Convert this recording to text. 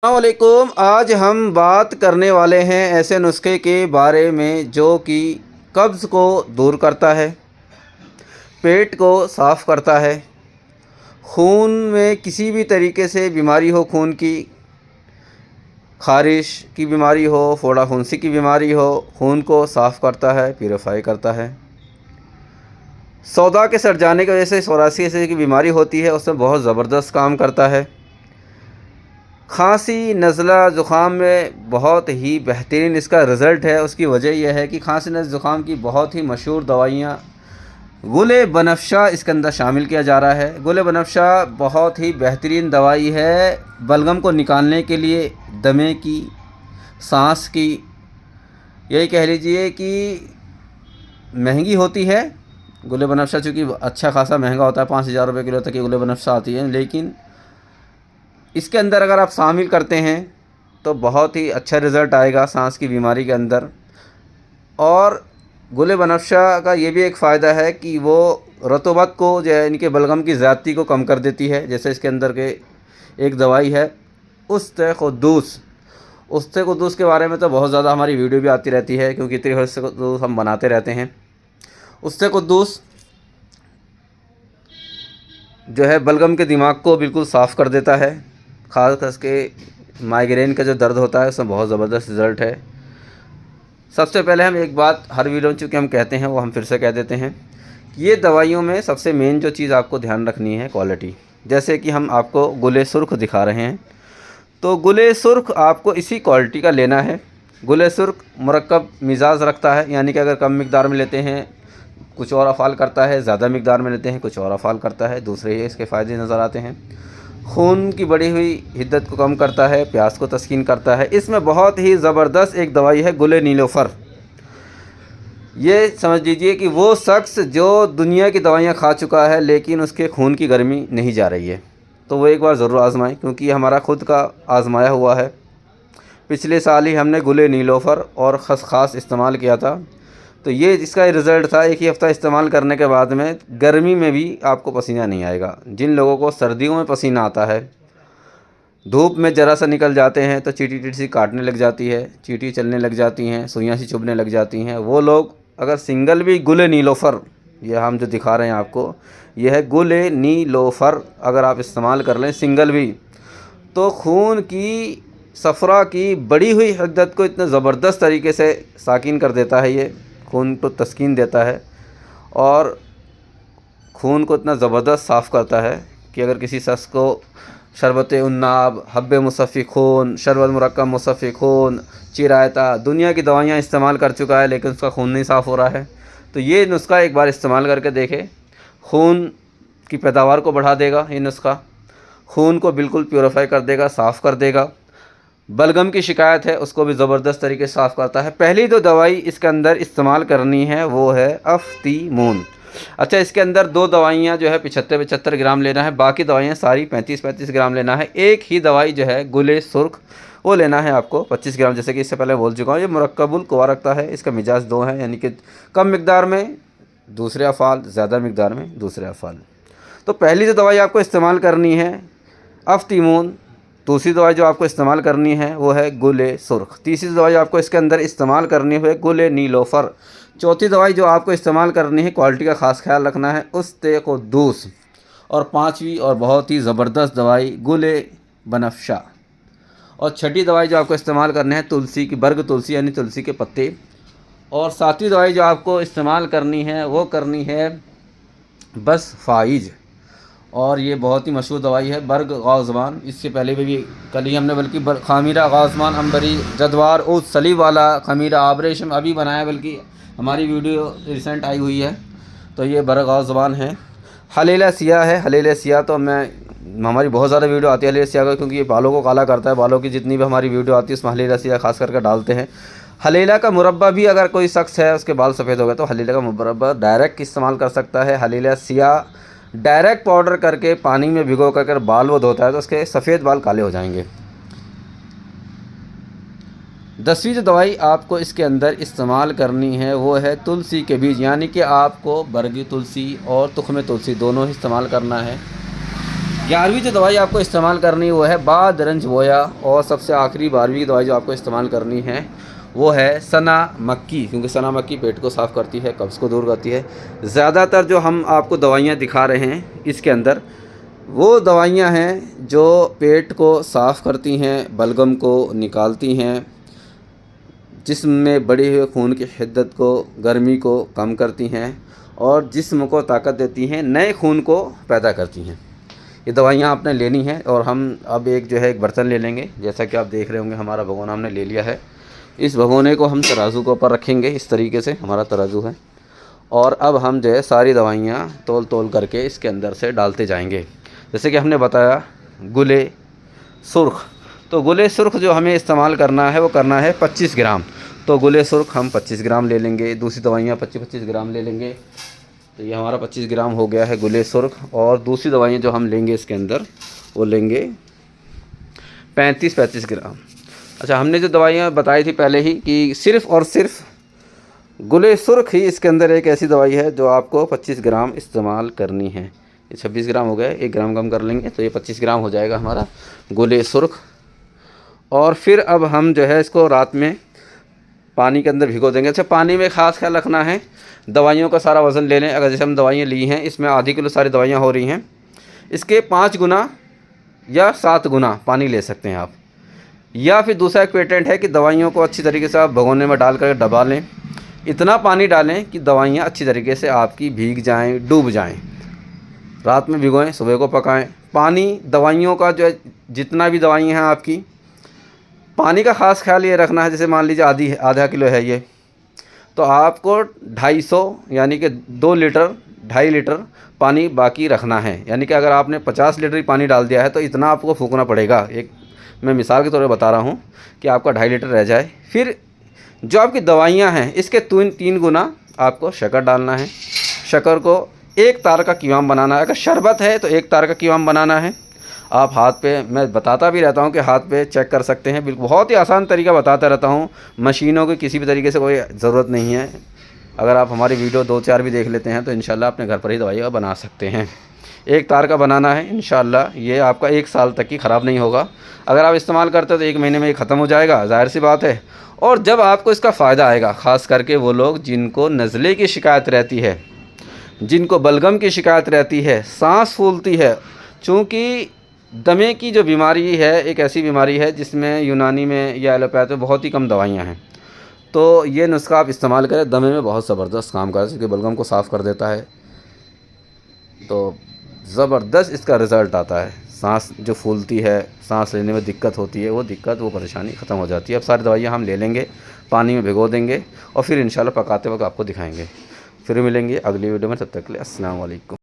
अस्सलामुअलैकुम। आज हम बात करने वाले हैं ऐसे नुस्खे के बारे में जो कि कब्ज़ को दूर करता है, पेट को साफ़ करता है, खून में किसी भी तरीके से बीमारी हो, खून की ख़ारिश की बीमारी हो, फोड़ा फुंसी की बीमारी हो, खून को साफ़ करता है, प्यूरीफाई करता है। सौदा के सड़ जाने की वजह से सोरासिस की बीमारी होती है, उसमें बहुत ज़बरदस्त काम करता है। खांसी, नज़ला, ज़ुख़ाम में बहुत ही बेहतरीन इसका रिज़ल्ट है। उसकी वजह यह है कि खांसी, नज़ला, ज़ुख़ाम की बहुत ही मशहूर दवाइयाँ गुल बनफ़शा इसके अंदर शामिल किया जा रहा है। गुल बनफ़शा बहुत ही बेहतरीन दवाई है बलगम को निकालने के लिए, दमे की, सांस की। यही कह लीजिए कि महंगी होती है गुल बनफ़शा, चूँकि अच्छा खासा महंगा होता है, 5,000 रुपये किलो तक की गुल बनफ़शा आती है। लेकिन इसके अंदर अगर आप शामिल करते हैं तो बहुत ही अच्छा रिज़ल्ट आएगा सांस की बीमारी के अंदर। और गुल बनफ़शा का ये भी एक फ़ायदा है कि वो रतूबत को जो है, इनके बलगम की ज़्यादती को कम कर देती है। जैसे इसके अंदर के एक दवाई है उस्ते क़ुद्दूस के बारे में तो बहुत ज़्यादा हमारी वीडियो भी आती रहती है, क्योंकि इतनी उस्ते क़ुद्दूस हम बनाते रहते हैं। उस्ते क़ुद्दूस जो है बलगम के दिमाग को बिल्कुल साफ़ कर देता है। ख़ास करके माइग्रेन का जो दर्द होता है उसमें बहुत ज़बरदस्त रिज़ल्ट है। सबसे पहले हम एक बात हर वीडियो में चूँकि हम कहते हैं वो हम फिर से कह देते हैं, ये दवाइयों में सबसे मेन जो चीज़ आपको ध्यान रखनी है क्वालिटी। जैसे कि हम आपको गुल सुर्ख दिखा रहे हैं, तो गुल सुर्ख आपको इसी क्वालिटी का लेना है। गुल सुर्ख मुरक्कब मिजाज रखता है, यानी कि अगर कम मिकदार में लेते हैं कुछ और अफ़ाल करता है, ज़्यादा मिकदार में लेते हैं कुछ और अफ़ाल करता है, दूसरे ही इसके फ़ायदे नज़र आते हैं। खून की बढ़ी हुई हिद्दत को कम करता है, प्यास को तस्कीन करता है। इसमें बहुत ही ज़बरदस्त एक दवाई है गुल नीलोफ़र। ये समझ लीजिए कि वो शख्स जो दुनिया की दवाइयाँ खा चुका है लेकिन उसके खून की गर्मी नहीं जा रही है, तो वो एक बार ज़रूर आज़माएं, क्योंकि ये हमारा ख़ुद का आज़माया हुआ है। पिछले साल ही हमने गुल नीलोफ़र और खसखास इस्तेमाल किया था, तो ये इसका रिज़ल्ट था। एक ही हफ़्ता इस्तेमाल करने के बाद में गर्मी में भी आपको पसीना नहीं आएगा। जिन लोगों को सर्दियों में पसीना आता है, धूप में ज़रा सा निकल जाते हैं तो चींटी सी काटने लग जाती है, चींटी चलने लग जाती हैं, सुइयाँ सी चुभने लग जाती हैं, वो लोग अगर सिंगल भी गुल नीलोफ़र, यह हम जो दिखा रहे हैं आपको, यह है गुल नीलोफ़र, अगर आप इस्तेमाल कर लें सिंगल भी, तो खून की सफ़रा की बढ़ी हुई हिद्दत को इतने ज़बरदस्त तरीके से साकिन कर देता है। ये खून को तस्कीन देता है और खून को इतना ज़बरदस्त साफ़ करता है कि अगर किसी शख्स को शरबत उन्नाब, हब्बे मुसफ़्फ़ी खून, शरबत मुरक्कब मुसफ़्फ़ी खून, चिरायता, दुनिया की दवाइयाँ इस्तेमाल कर चुका है लेकिन उसका खून नहीं साफ़ हो रहा है, तो ये नुस्खा एक बार इस्तेमाल करके देखें। खून की पैदावार को बढ़ा देगा ये नुस्खा, खून को बिल्कुल प्योरीफाई कर देगा, साफ़ कर देगा। बलगम की शिकायत है उसको भी ज़बरदस्त तरीके से साफ़ करता है। पहली जो दवाई इसके अंदर इस्तेमाल करनी है वो है अफ्तीमून। अच्छा, इसके अंदर दो दवाइयाँ जो है 75-75 ग्राम लेना है, बाकी दवाइयाँ सारी 35-35 ग्राम लेना है। एक ही दवाई जो है गुल सुर्ख वो लेना है आपको 25 ग्राम। जैसे कि इससे पहले बोल चुका हूँ, ये मुरक्कबुल कुवा रखता है, इसका मिजाज दो है, यानी कि कम मिकदार में दूसरे अफ़ाल, ज़्यादा मिकदार में दूसरे अफ़ाल। तो पहली जो दवाई आपको इस्तेमाल करनी है अफ्तीमून, दूसरी दवाई जो आपको इस्तेमाल करनी है वो है गुल सुर्ख, तीसरी दवाई आपको इसके अंदर इस्तेमाल करनी है गुल नीलोफ़र, चौथी दवाई जो आपको इस्तेमाल करनी है, क्वालिटी का ख़ास ख्याल रखना है, उस्ते क़ुद्दूस, और पाँचवीं और बहुत ही ज़बरदस्त दवाई गुल बनफ़शा, और छठी दवाई जो आपको इस्तेमाल करनी है तुलसी की बर्ग, तुलसी यानी तुलसी के पत्ते, और सातवीं दवाई जो आपको इस्तेमाल करनी है वो करनी है बस फ़ाइज, और ये बहुत ही मशहूर दवाई है बर्ग गाज़वान। इससे पहले भी कल ही हमने बल्कि खमीरा गाज़वान अंबरी जदवार उस सलीब वाला खमीरा आबरेशम अभी बनाया, बल्कि हमारी वीडियो रिसेंट आई हुई है, तो ये बर्ग गाज़वान है। हलेला सिया है, हलेला सिया तो हमारी बहुत ज़्यादा वीडियो आती है हलेला सिया का, क्योंकि ये बालों को काला करता है। बालों की जितनी भी हमारी वीडियो आती है उसमें हलेला सिया खास करके डालते हैं। हलेला का मुरब्बा भी, अगर कोई शख्स है उसके बाल सफ़ेद हो गए तो हलेला का मुरब्बा डायरेक्ट इस्तेमाल कर सकता है। हलेला सिया डायरेक्ट पाउडर करके पानी में भिगो कर बाल वो धोता है तो उसके सफ़ेद बाल काले हो जाएंगे। 10वीं जो दवाई आपको इसके अंदर इस्तेमाल करनी है वो है तुलसी के बीज, यानी कि आपको बरगी तुलसी और तुख्म तुलसी दोनों ही इस्तेमाल करना है। 11वीं जो दवाई आपको इस्तेमाल करनी है वो है बादरंज बोया, और सबसे आखिरी 12वीं की दवाई जो आपको इस्तेमाल करनी है वो है सना मक्की, क्योंकि सना मक्की पेट को साफ़ करती है, कब्ज़ को दूर करती है। ज़्यादातर जो हम आपको दवाइयाँ दिखा रहे हैं इसके अंदर वो दवाइयाँ हैं जो पेट को साफ़ करती हैं, बलगम को निकालती हैं, जिस्म में बढ़े हुए खून की शिद्दत को, गर्मी को कम करती हैं और जिस्म को ताकत देती हैं, नए खून को पैदा करती हैं। ये दवाइयाँ आपने लेनी है। और हम अब एक बर्तन ले लेंगे, जैसा कि आप देख रहे होंगे हमारा भगोना हमने ले लिया है। इस भगोने को हम तराजू के ऊपर रखेंगे, इस तरीके से हमारा तराजू है, और अब हम सारी दवाइयाँ तोल तोल करके इसके अंदर से डालते जाएंगे। जैसे कि हमने बताया गुले सुर्ख, तो गुले सुर्ख जो हमें इस्तेमाल करना है वो करना है 25 ग्राम। तो गुले सुर्ख हम 25 ग्राम ले लेंगे, दूसरी दवाइयाँ 25-25 ग्राम ले लेंगे। तो ये हमारा 25 ग्राम हो गया है गुले सुर्ख। और दूसरी दवाइयाँ जो हम लेंगे इसके अंदर वो लेंगे 35-35 ग्राम। अच्छा, हमने जो दवाइयाँ बताई थी पहले ही कि सिर्फ़ और सिर्फ गुले सुर्ख ही इसके अंदर एक ऐसी दवाई है जो आपको 25 ग्राम इस्तेमाल करनी है। ये 26 ग्राम हो गए, 1 ग्राम कम कर लेंगे तो ये 25 ग्राम हो जाएगा हमारा गुले सुर्ख। और फिर अब हम इसको रात में पानी के अंदर भिगो देंगे। अच्छा, पानी में ख़ास ख्याल रखना है, दवाइयों का सारा वज़न ले लें। अगर जैसे हम दवाइयाँ ली हैं, इसमें आधी किलो सारी दवाइयाँ हो रही हैं, इसके 5 गुना या 7 गुना पानी ले सकते हैं आप। या फिर दूसरा एक पेटेंट है कि दवाइयों को अच्छी तरीके से आप भगोने में डाल कर दबा लें, इतना पानी डालें कि दवाइयाँ अच्छी तरीके से आपकी भीग जाएं, डूब जाएं। रात में भिगोएं, सुबह को पकाएं। पानी दवाइयों का जितना भी दवाइयाँ हैं आपकी, पानी का ख़ास ख्याल ये रखना है। जैसे मान लीजिए आधा किलो है ये, तो आपको 250 यानी कि 2 लीटर 2.5 लीटर पानी बाकी रखना है। यानी कि अगर आपने 50 लीटर ही पानी डाल दिया है तो इतना आपको फूकना पड़ेगा। एक मैं मिसाल के तौर पर बता रहा हूँ कि आपका 2.5 लीटर रह जाए। फिर जो आपकी दवाइयाँ हैं इसके 3 गुना आपको शक्कर डालना है। शक्कर को 1 तार का कीवाम बनाना है। अगर शरबत है तो 1 तार का कीवाम बनाना है। आप हाथ पे, मैं बताता भी रहता हूँ कि हाथ पे चेक कर सकते हैं, बिल्कुल बहुत ही आसान तरीका बताता रहता हूँ। मशीनों की किसी भी तरीके से कोई ज़रूरत नहीं है। अगर आप हमारी वीडियो 2-4 भी देख लेते हैं तो इंशाल्लाह अपने घर पर ही दवाई बना सकते हैं। 1 तार का बनाना है, इंशाल्लाह ये आपका 1 साल तक की ख़राब नहीं होगा। अगर आप इस्तेमाल करते हो तो 1 महीने में ये ख़त्म हो जाएगा, ज़ाहिर सी बात है। और जब आपको इसका फ़ायदा आएगा, ख़ास करके वो लोग जिनको नज़ले की शिकायत रहती है, जिनको बलगम की शिकायत रहती है, सांस फूलती है, चूँकि दमे की जो बीमारी है एक ऐसी बीमारी है जिसमें यूनानी में या एलोपैथ में बहुत ही कम दवाइयाँ हैं। तो ये नुस्खा आप इस्तेमाल करें, दमे में बहुत ज़बरदस्त काम करता है, क्योंकि बलगम को साफ़ कर देता है। तो ज़बरदस्त इसका रिज़ल्ट आता है। सांस जो फूलती है, सांस लेने में दिक्कत होती है, वो परेशानी ख़त्म हो जाती है। अब सारी दवाइयाँ हम ले लेंगे, पानी में भिगो देंगे और फिर इंशाल्लाह पकाते वक्त आपको दिखाएंगे। फिर मिलेंगे अगली वीडियो में, तब तक के लिए अस्सलाम वालेकुम।